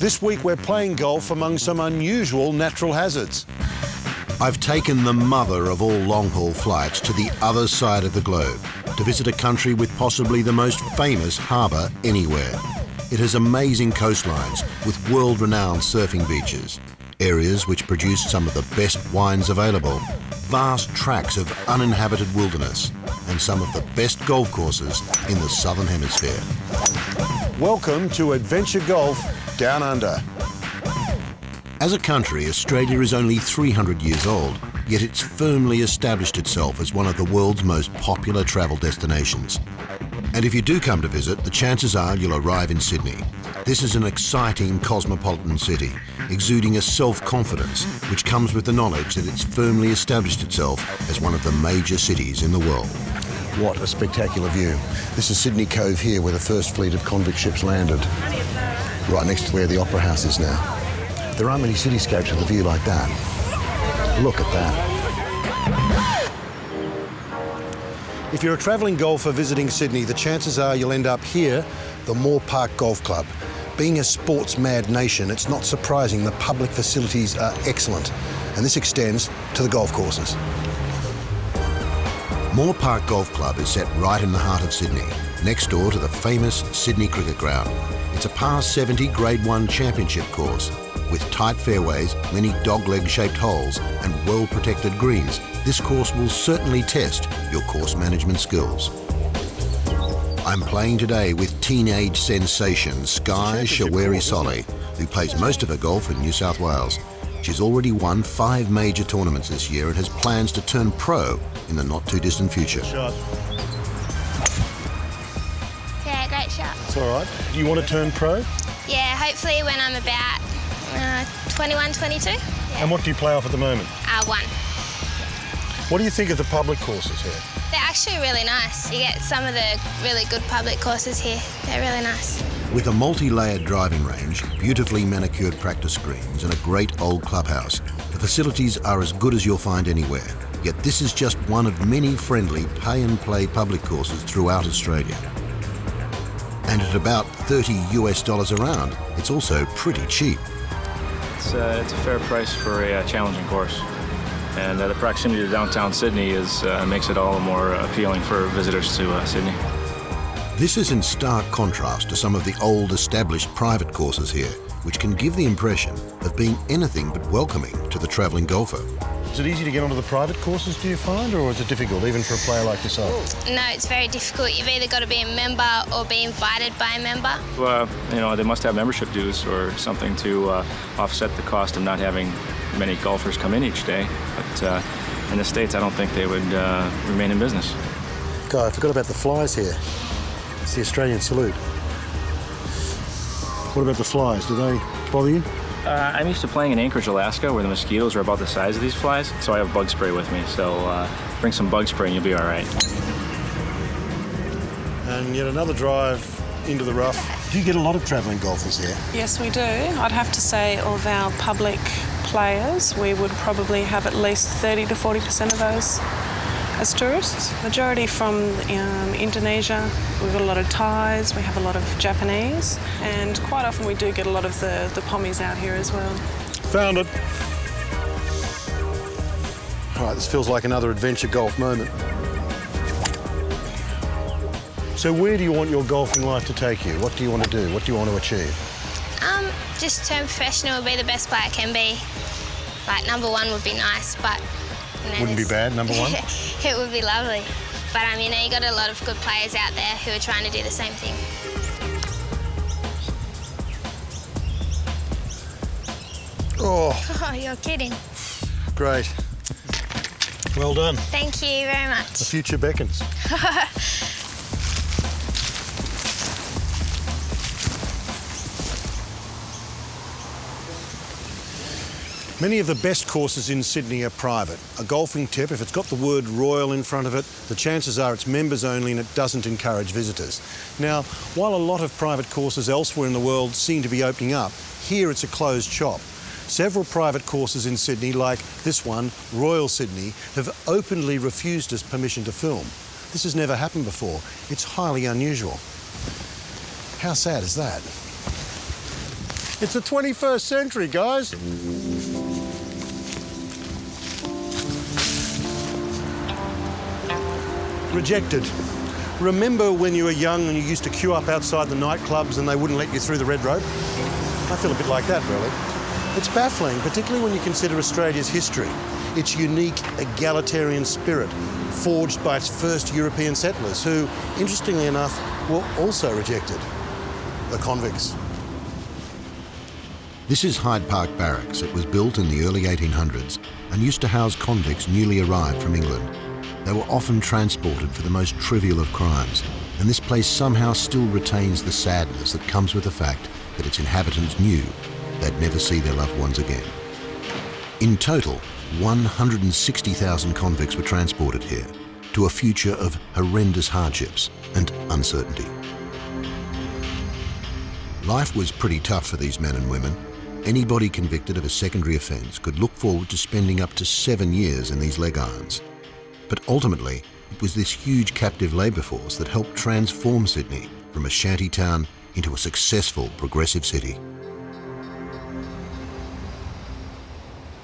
This week we're playing golf among some unusual natural hazards. I've taken the mother of all long-haul flights to the other side of the globe to visit a country with possibly the most famous harbour anywhere. It has amazing coastlines with world-renowned surfing beaches, areas which produce some of the best wines available, vast tracts of uninhabited wilderness, and some of the best golf courses in the Southern Hemisphere. Welcome to Adventure Golf Down Under. As a country, Australia is only 300 years old, yet it's firmly established itself as one of the world's most popular travel destinations. And if you do come to visit, the chances are you'll arrive in Sydney. This is an exciting cosmopolitan city, exuding a self-confidence which comes with the knowledge that it's firmly established itself as one of the major cities in the world. What a spectacular view. This is Sydney Cove here, where the first fleet of convict ships landed, right next to where the Opera House is now. There aren't many cityscapes with a view like that. Look at that. If you're a travelling golfer visiting Sydney, the chances are you'll end up here, the Moore Park Golf Club. Being a sports-mad nation, it's not surprising the public facilities are excellent, and this extends to the golf courses. Moore Park Golf Club is set right in the heart of Sydney, next door to the famous Sydney Cricket Ground. It's a par 70 Grade 1 championship course. With tight fairways, many dogleg-shaped holes and well-protected greens, this course will certainly test your course management skills. I'm playing today with teenage sensation Skye Choueiri-Solly, who plays most of her golf in New South Wales. She's already won 5 major tournaments this year and has plans to turn pro in the not-too-distant future. Shot. Yeah, great shot. It's all right. Do you want to turn pro? Yeah, hopefully when I'm about 21, 22. Yeah. And what do you play off at the moment? 1. What do you think of the public courses here? They're actually really nice. You get some of the really good public courses here. They're really nice. With a multi-layered driving range, beautifully manicured practice greens and a great old clubhouse, the facilities are as good as you'll find anywhere. Yet this is just one of many friendly pay-and-play public courses throughout Australia. And at about $30 a round, it's also pretty cheap. It's a fair price for a challenging course. And the proximity to downtown Sydney makes it all the more appealing for visitors to Sydney. This is in stark contrast to some of the old established private courses here, which can give the impression of being anything but welcoming to the travelling golfer. Is it easy to get onto the private courses, do you find, or is it difficult, even for a player like yourself? No, it's very difficult. You've either got to be a member or be invited by a member. They must have membership dues or something to offset the cost of not having many golfers come in each day. But in the States, I don't think they would remain in business. Guy, I forgot about the flies here. It's the Australian salute. What about the flies? Do they bother you? I'm used to playing in Anchorage, Alaska, where the mosquitoes are about the size of these flies, so I have bug spray with me. So bring some bug spray and you'll be all right. And yet another drive into the rough. Do you get a lot of travelling golfers here? Yes, we do. I'd have to say of our public players, we would probably have at least 30 to 40% of those as tourists. Majority from Indonesia. We've got a lot of Thais, we have a lot of Japanese, and quite often we do get a lot of the pommies out here as well. Found it. All right, this feels like another adventure golf moment. So where do you want your golfing life to take you? What do you want to do? What do you want to achieve? Just turn professional, be the best player I can be. Like, #1 would be nice, but... Wouldn't be bad, #1? It would be lovely. But, you got a lot of good players out there who are trying to do the same thing. Oh, you're kidding. Great. Well done. Thank you very much. The future beckons. Many of the best courses in Sydney are private. A golfing tip, if it's got the word Royal in front of it, the chances are it's members only and it doesn't encourage visitors. Now, while a lot of private courses elsewhere in the world seem to be opening up, here it's a closed shop. Several private courses in Sydney, like this one, Royal Sydney, have openly refused us permission to film. This has never happened before. It's highly unusual. How sad is that? It's the 21st century, guys. Rejected. Remember when you were young and you used to queue up outside the nightclubs and they wouldn't let you through the red rope? I feel a bit like that, really. It's baffling, particularly when you consider Australia's history, its unique egalitarian spirit, forged by its first European settlers, who, interestingly enough, were also rejected. The convicts. This is Hyde Park Barracks. It was built in the early 1800s and used to house convicts newly arrived from England. They were often transported for the most trivial of crimes, and this place somehow still retains the sadness that comes with the fact that its inhabitants knew they'd never see their loved ones again. In total, 160,000 convicts were transported here to a future of horrendous hardships and uncertainty. Life was pretty tough for these men and women. Anybody convicted of a secondary offence could look forward to spending up to 7 years in these leg irons. But ultimately, it was this huge captive labour force that helped transform Sydney from a shanty town into a successful, progressive city.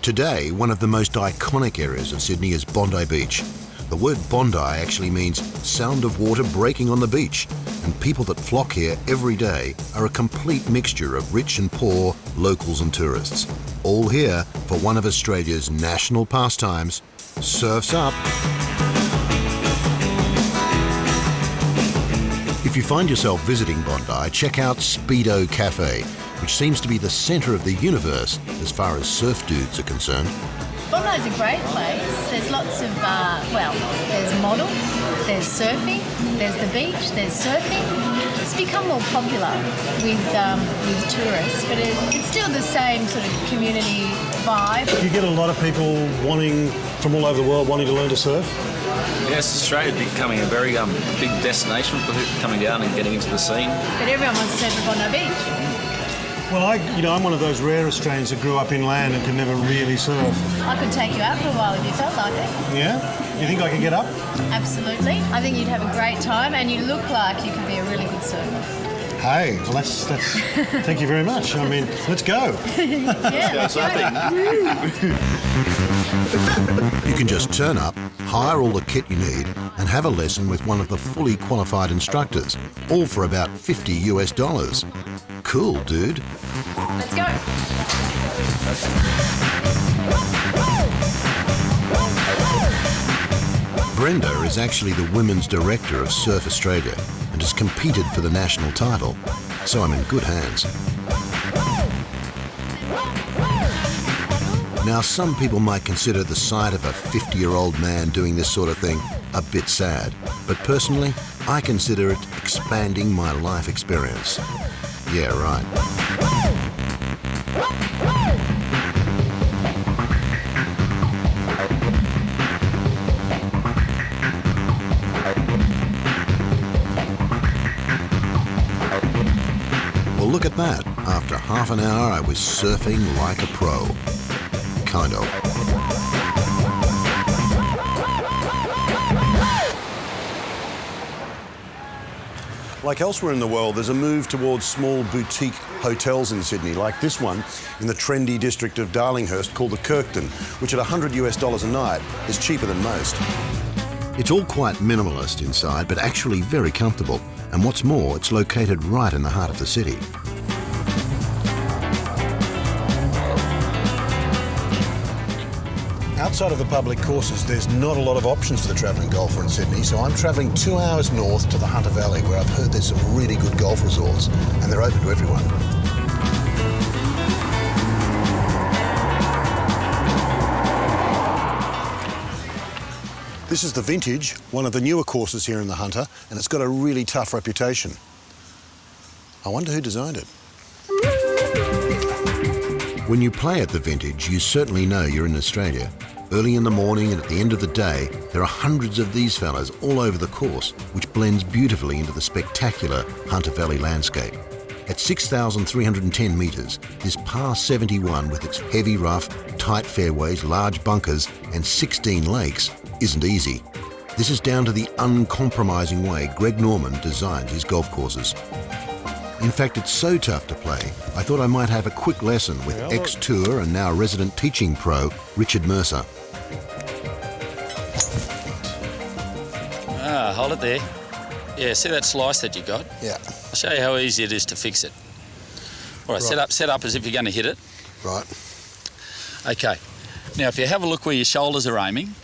Today, one of the most iconic areas of Sydney is Bondi Beach. The word Bondi actually means sound of water breaking on the beach, and people that flock here every day are a complete mixture of rich and poor, locals and tourists. All here for one of Australia's national pastimes, surf's up. If you find yourself visiting Bondi, check out Speedo Cafe, which seems to be the centre of the universe as far as surf dudes are concerned. Bondi's a great place. There's lots of, there's models, there's surfing, there's the beach, there's surfing. It's become more popular with tourists, but it's still the same sort of community vibe. You get a lot of people from all over the world wanting to learn to surf? Yes, Australia is becoming a very big destination for people coming down and getting into the scene. But everyone wants to surf at Bondi Beach. Well, I'm one of those rare Australians that grew up inland and could never really surf. I could take you out for a while if you felt like it. Yeah? You think I could get up? Absolutely. I think you'd have a great time and you look like you could be a really good surfer. Hey, well, that's thank you very much. I mean, let's go. Yeah, let's go. You can just turn up, hire all the kit you need, and have a lesson with one of the fully qualified instructors, all for about $50 US. Cool, dude. Let's go. Brenda is actually the women's director of Surf Australia and has competed for the national title, so I'm in good hands. Now, some people might consider the sight of a 50-year-old man doing this sort of thing a bit sad, but personally, I consider it expanding my life experience. Yeah, right. Well, look at that. After half an hour, I was surfing like a pro. Kind of. Like elsewhere in the world, there's a move towards small boutique hotels in Sydney, like this one in the trendy district of Darlinghurst called the Kirkton, which at $100 US a night is cheaper than most. It's all quite minimalist inside, but actually very comfortable. And what's more, it's located right in the heart of the city. Outside of the public courses, there's not a lot of options for the travelling golfer in Sydney, so I'm travelling 2 hours north to the Hunter Valley, where I've heard there's some really good golf resorts, and they're open to everyone. This is the Vintage, one of the newer courses here in the Hunter, and it's got a really tough reputation. I wonder who designed it. When you play at the Vintage, you certainly know you're in Australia. Early in the morning and at the end of the day, there are hundreds of these fellas all over the course, which blends beautifully into the spectacular Hunter Valley landscape. At 6,310 metres, this par 71 with its heavy rough, tight fairways, large bunkers and 16 lakes isn't easy. This is down to the uncompromising way Greg Norman designed his golf courses. In fact, it's so tough to play, I thought I might have a quick lesson with ex-tour and now resident teaching pro, Richard Mercer. Hold it there. Yeah, see that slice that you got? Yeah. I'll show you how easy it is to fix it. All right, set up as if you're going to hit it. Right. Okay. Now, if you have a look where your shoulders are aiming,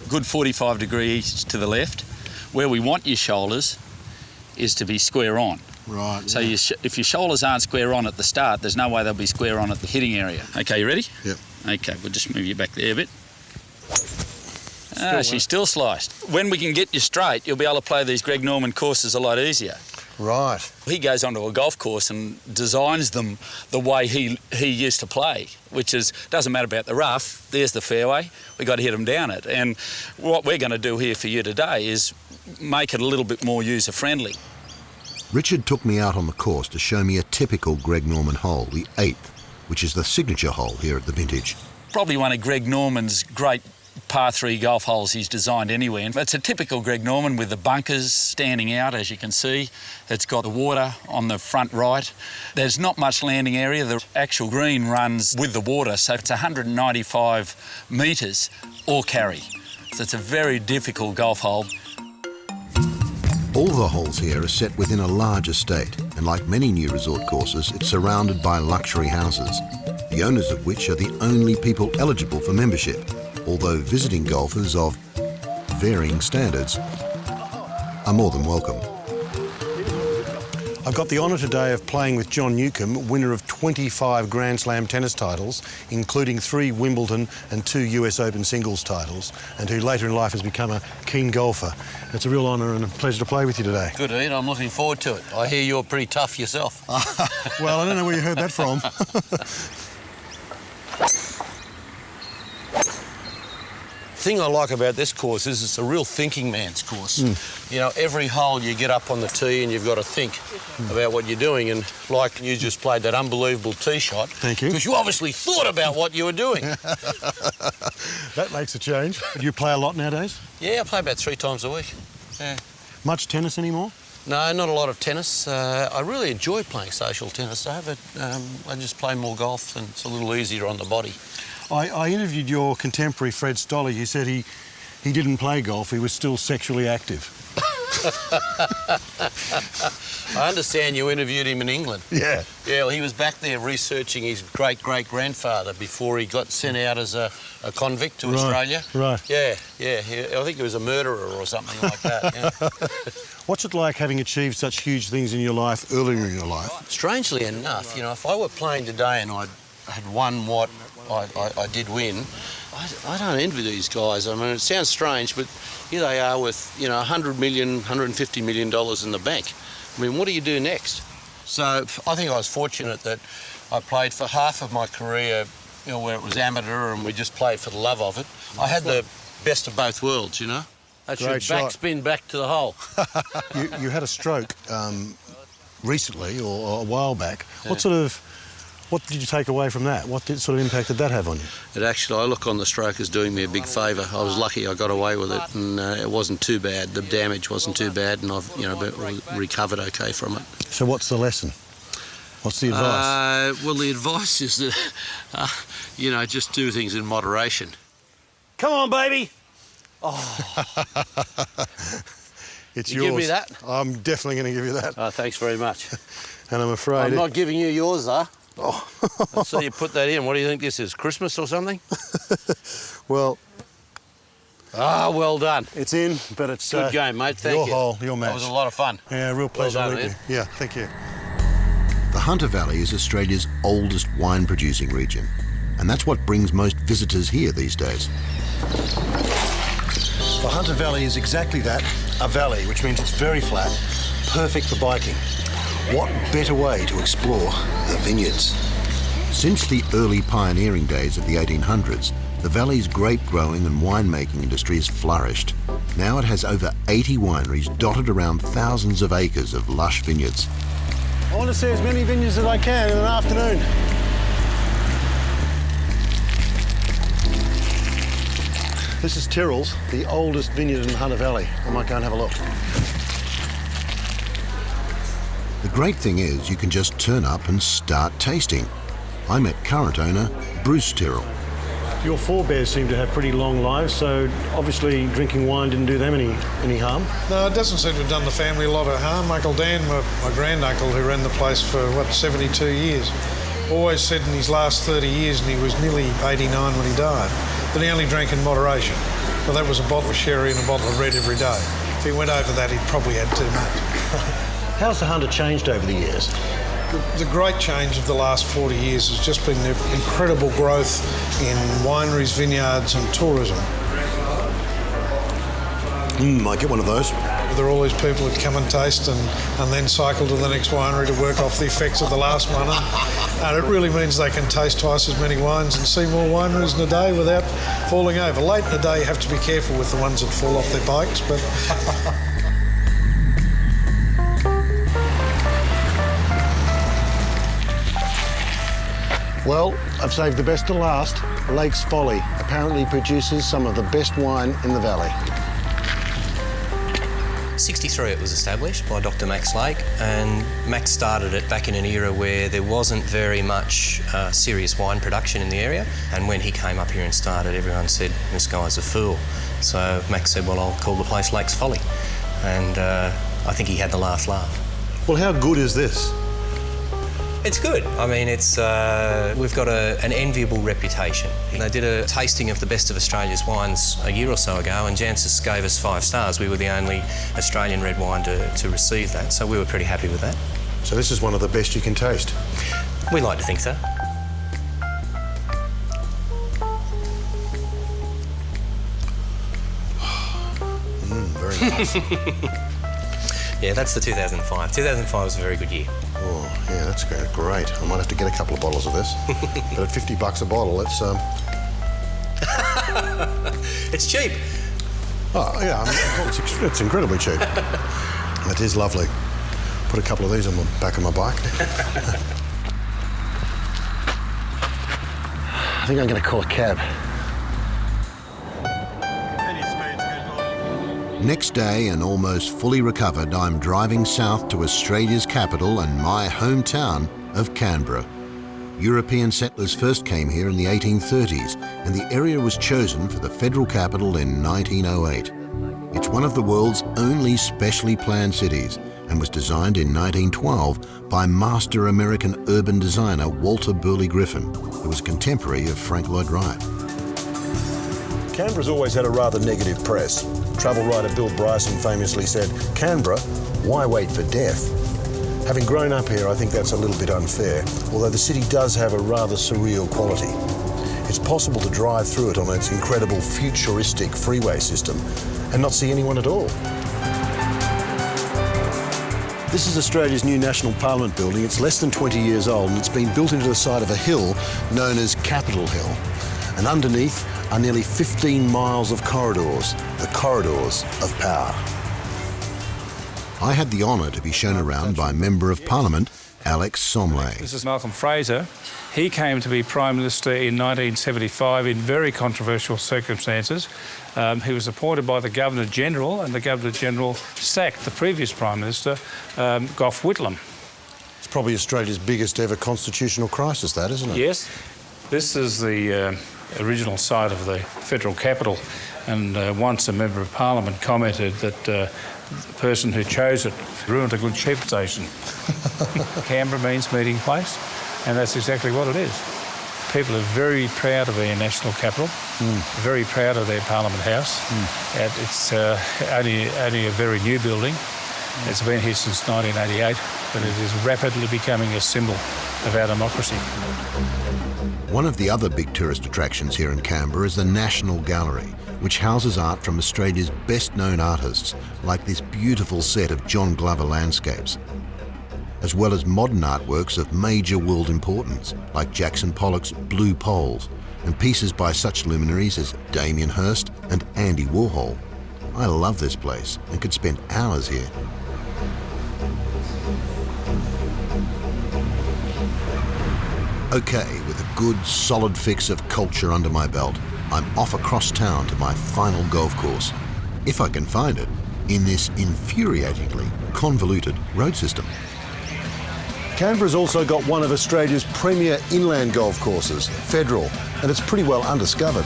good 45 degrees to the left, where we want your shoulders is to be square on. Right. So if your shoulders aren't square on at the start, there's no way they'll be square on at the hitting area. Okay, you ready? Yep. Okay, we'll just move you back there a bit. She's still sliced. When we can get you straight, you'll be able to play these Greg Norman courses a lot easier. Right. He goes onto a golf course and designs them the way he used to play, which is, doesn't matter about the rough, there's the fairway, we've got to hit them down it. And what we're going to do here for you today is make it a little bit more user-friendly. Richard took me out on the course to show me a typical Greg Norman hole, the 8th, which is the signature hole here at the Vintage. Probably one of Greg Norman's great par 3 golf holes he's designed anywhere. And it's a typical Greg Norman with the bunkers standing out, as you can see. It's got the water on the front right. There's not much landing area. The actual green runs with the water, so it's 195 metres or carry. So it's a very difficult golf hole. All the holes here are set within a large estate, and like many new resort courses, it's surrounded by luxury houses, the owners of which are the only people eligible for membership, although visiting golfers of varying standards are more than welcome. I've got the honour today of playing with John Newcombe, winner of 25 Grand Slam tennis titles, including 3 Wimbledon and 2 US Open singles titles, and who later in life has become a keen golfer. It's a real honour and a pleasure to play with you today. Good, Ian. I'm looking forward to it. I hear you're pretty tough yourself. Well, I don't know where you heard that from. The thing I like about this course is it's a real thinking man's course. You know, every hole you get up on the tee and you've got to think about what you're doing, and like you just played that unbelievable tee shot. Thank you. Because you obviously thought about what you were doing. That makes a change. Do you play a lot nowadays? Yeah, I play about 3 times a week. Yeah. Much tennis anymore? No, not a lot of tennis. I really enjoy playing social tennis, though, but I just play more golf and it's a little easier on the body. I interviewed your contemporary Fred Stoller. He said he didn't play golf, he was still sexually active. I understand you interviewed him in England. Yeah. Yeah, well, he was back there researching his great-great-grandfather before he got sent out as a convict to Australia. Right. Yeah. I think he was a murderer or something like that. Yeah. What's it like having achieved such huge things in your life earlier in your life? Strangely enough, you know, if I were playing today and I had won what I did win, I don't envy these guys. I mean, it sounds strange, but here they are with, you know, $100 million, $150 million in the bank. I mean, what do you do next? So I think I was fortunate that I played for half of my career, you know, where it was amateur and we just played for the love of it. I had the best of both worlds, you know. That's your backspin back to the hole. You had a stroke recently or a while back. Yeah. What did you take away from that? What sort of impact did that have on you? It actually, I look on the stroke as doing me a big favour. I was lucky I got away with it, and it wasn't too bad. The damage wasn't too bad, and I've, you know, recovered okay from it. So what's the lesson? What's the advice? Well, the advice is that, you know, just do things in moderation. Come on, baby! Oh. It's yours. Give me that? I'm definitely going to give you that. Oh, thanks very much. And I'm afraid... I'm not giving you yours, though. Oh. So you put that in. What do you think this is, Christmas or something? Well... well done. It's in, but it's... Good game, mate. Thank you. Your hole, your match. That was a lot of fun. Yeah, real pleasure Well done, meeting you. Yeah, thank you. The Hunter Valley is Australia's oldest wine-producing region, and that's what brings most visitors here these days. The Hunter Valley is exactly that, a valley, which means it's very flat, perfect for biking. What better way to explore the vineyards? Since the early pioneering days of the 1800s, the valley's grape-growing and winemaking industry has flourished. Now it has over 80 wineries dotted around thousands of acres of lush vineyards. I want to see as many vineyards as I can in an afternoon. This is Tyrrell's, the oldest vineyard in the Hunter Valley. I might go and have a look. The great thing is you can just turn up and start tasting. I met current owner Bruce Tyrrell. Your forebears seem to have pretty long lives, so obviously drinking wine didn't do them any harm. No, it doesn't seem to have done the family a lot of harm. Uncle Dan, my granduncle, who ran the place for, 72 years, always said in his last 30 years, and he was nearly 89 when he died, that he only drank in moderation. Well, that was a bottle of sherry and a bottle of red every day. If he went over that, he'd probably had too much. How's the Hunter changed over the years? The great change of the last 40 years has just been the incredible growth in wineries, vineyards and tourism. Might get one of those. There are all these people that come and taste and then cycle to the next winery to work off the effects of the last one. And it really means they can taste twice as many wines and see more wineries in a day without falling over. Late in the day, you have to be careful with the ones that fall off their bikes, but... Well, I've saved the best to last. Lake's Folly apparently produces some of the best wine in the valley. 1963 it was established by Dr. Max Lake, and Max started it back in an era where there wasn't very much serious wine production in the area, and when he came up here and started, everyone said, this guy's a fool. So Max said, well, I'll call the place Lake's Folly, and I think he had the last laugh. Well, how good is this? It's good. I mean, we've got an enviable reputation. They did a tasting of the best of Australia's wines a year or so ago, and Jancis gave us 5 stars. We were the only Australian red wine to receive that, so we were pretty happy with that. So this is one of the best you can taste? We like to think so. Very nice. Yeah, that's the 2005. 2005 was a very good year. Oh, yeah, that's great. I might have to get a couple of bottles of this. But at $50 a bottle, it's... It's cheap. Oh, yeah, it's incredibly cheap. It is lovely. Put a couple of these on the back of my bike. I think I'm going to call a cab. Next day, and almost fully recovered, I'm driving south to Australia's capital and my hometown of Canberra. European settlers first came here in the 1830s, and the area was chosen for the federal capital in 1908. It's one of the world's only specially planned cities, and was designed in 1912 by master American urban designer Walter Burley Griffin, who was a contemporary of Frank Lloyd Wright. Canberra's always had a rather negative press. Travel writer Bill Bryson famously said, "Canberra, why wait for death?" Having grown up here, I think that's a little bit unfair, although the city does have a rather surreal quality. It's possible to drive through it on its incredible futuristic freeway system and not see anyone at all. This is Australia's new National Parliament building. It's less than 20 years old, and it's been built into the side of a hill known as Capitol Hill. And underneath are nearly 15 miles of corridors, the corridors of power. I had the honour to be shown around by Member of Parliament Alex Somlay. This is Malcolm Fraser. He came to be Prime Minister in 1975 in very controversial circumstances. He was appointed by the Governor-General, and the Governor-General sacked the previous Prime Minister, Gough Whitlam. It's probably Australia's biggest ever constitutional crisis, that, isn't it? Yes. This is the original site of the federal capital, and once a Member of Parliament commented that the person who chose it ruined a good sheep station. Canberra means meeting place, and that's exactly what it is. People are very proud of their national capital, very proud of their Parliament House. And it's only a very new building. It's been here since 1988, but it is rapidly becoming a symbol of our democracy. One of the other big tourist attractions here in Canberra is the National Gallery, which houses art from Australia's best-known artists, like this beautiful set of John Glover landscapes, as well as modern artworks of major world importance, like Jackson Pollock's Blue Poles, and pieces by such luminaries as Damien Hirst and Andy Warhol. I love this place and could spend hours here. Okay, with a good, solid fix of culture under my belt, I'm off across town to my final golf course, if I can find it, in this infuriatingly convoluted road system. Canberra's also got one of Australia's premier inland golf courses, Federal, and it's pretty well undiscovered.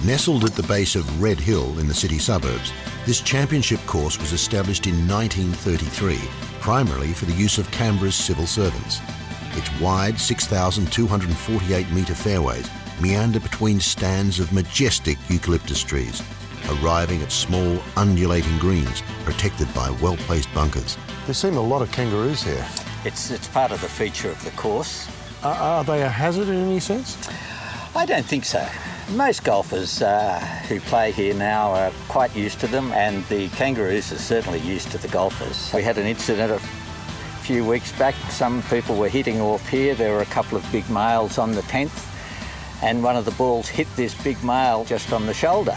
Nestled at the base of Red Hill in the city suburbs, this championship course was established in 1933, primarily for the use of Canberra's civil servants. Its wide 6,248-metre fairways meander between stands of majestic eucalyptus trees, arriving at small undulating greens protected by well-placed bunkers. There seem a lot of kangaroos here. It's part of the feature of the course. Are they a hazard in any sense? I don't think so. Most golfers who play here now are quite used to them, and the kangaroos are certainly used to the golfers. We had an incident a few weeks back. Some people were hitting off here. There were a couple of big males on the 10th, and one of the balls hit this big male just on the shoulder.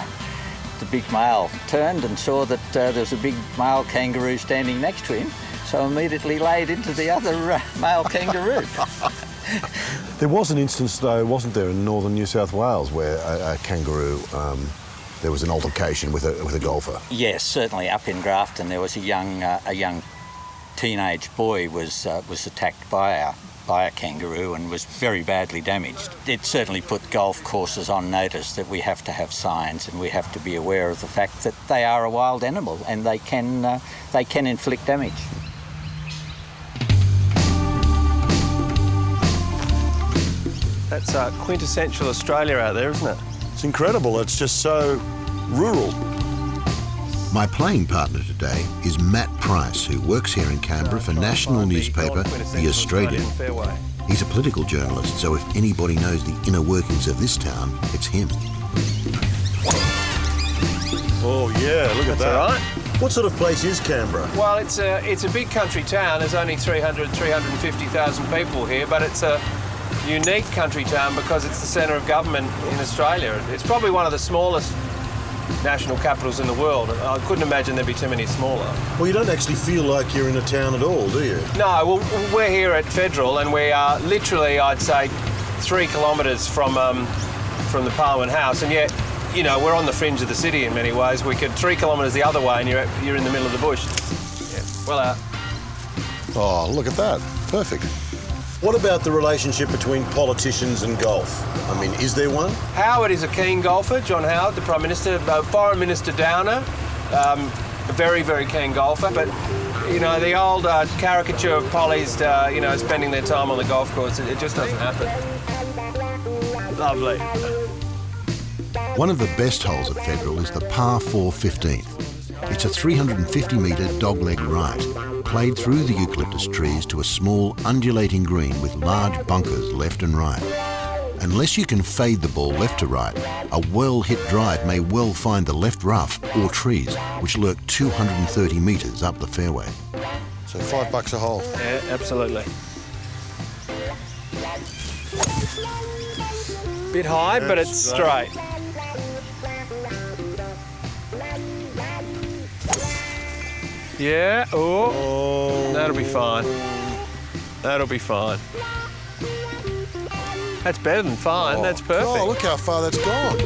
The big male turned and saw that there was a big male kangaroo standing next to him, so immediately laid into the other male kangaroo. There was an instance, though, wasn't there, in northern New South Wales where a kangaroo, there was an altercation with a golfer? Yes, certainly up in Grafton there was a young teenage boy was attacked by a kangaroo and was very badly damaged. It certainly put golf courses on notice that we have to have signs, and we have to be aware of the fact that they are a wild animal and they can inflict damage. That's quintessential Australia out there, isn't it? It's incredible. It's just so rural. My playing partner today is Matt Price, who works here in Canberra for national newspaper The Australian. He's a political journalist, so if anybody knows the inner workings of this town, it's him. Oh yeah, look at that. All right. What sort of place is Canberra? Well, it's a big country town. There's only 350,000 people here, but it's a unique country town because it's the centre of government in Australia. It's probably one of the smallest national capitals in the world. I couldn't imagine there'd be too many smaller. Well, you don't actually feel like you're in a town at all, do you? No, well, we're here at Federal, and we are literally, I'd say, 3 kilometres from the Parliament House, and yet, you know, we're on the fringe of the city in many ways. We could 3 kilometres the other way, and you're in the middle of the bush. Yeah, well out. Oh, look at that. Perfect. What about the relationship between politicians and golf? I mean, is there one? Howard is a keen golfer, John Howard, the Prime Minister. Foreign Minister Downer, a very, very keen golfer. But, you know, the old caricature of Polly's, you know, spending their time on the golf course, it just doesn't happen. Lovely. One of the best holes at Federal is the par 4 15th. It's a 350-metre dogleg right, played through the eucalyptus trees to a small undulating green with large bunkers left and right. Unless you can fade the ball left to right, a well-hit drive may well find the left rough or trees, which lurk 230 metres up the fairway. So $5 a hole. Yeah, absolutely. Bit high, but it's straight. Yeah, oh, that'll be fine. That'll be fine. That's better than fine, that's perfect. Oh, look how far that's gone.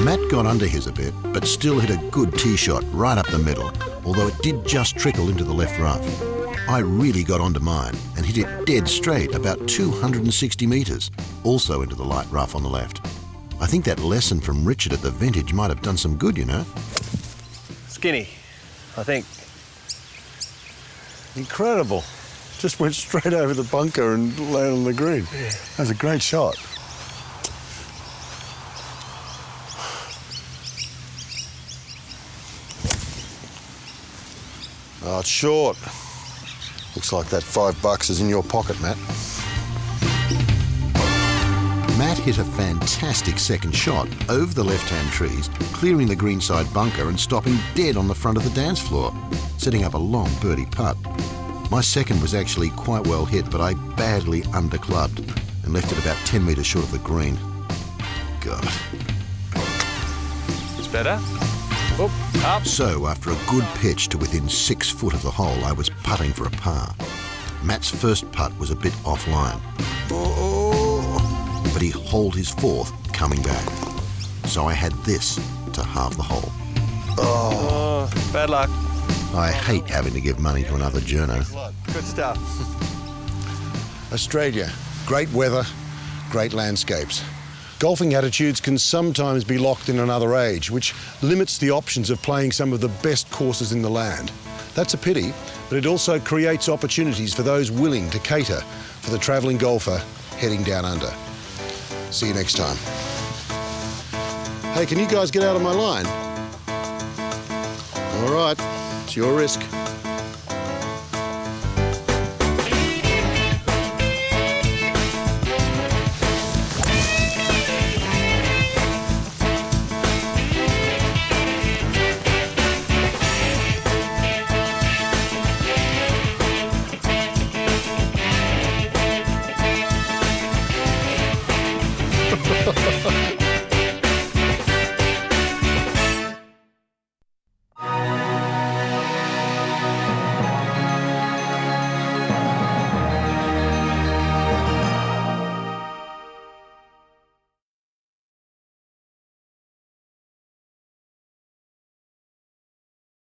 Matt got under his a bit, but still hit a good tee shot right up the middle, although it did just trickle into the left rough. I really got onto mine and hit it dead straight, about 260 metres, also into the light rough on the left. I think that lesson from Richard at the Vintage might have done some good, you know. Skinny, I think. Incredible. Just went straight over the bunker and landed on the green. Yeah. That was a great shot. Oh, it's short. Looks like that $5 is in your pocket, Matt. Matt hit a fantastic second shot over the left-hand trees, clearing the greenside bunker and stopping dead on the front of the dance floor, setting up a long birdie putt. My second was actually quite well hit, but I badly underclubbed and left it about 10 metres short of the green. God. It's better. Oop, up. So, after a good pitch to within 6 foot of the hole, I was putting for a par. Matt's first putt was a bit offline. but he holed his fourth coming back. So I had this to halve the hole. Oh, bad luck. I hate having to give money to another journo. Good stuff. Australia, great weather, great landscapes. Golfing attitudes can sometimes be locked in another age, which limits the options of playing some of the best courses in the land. That's a pity, but it also creates opportunities for those willing to cater for the travelling golfer heading down under. See you next time. Hey, can you guys get out of my line? All right, it's your risk. Ha ha ha.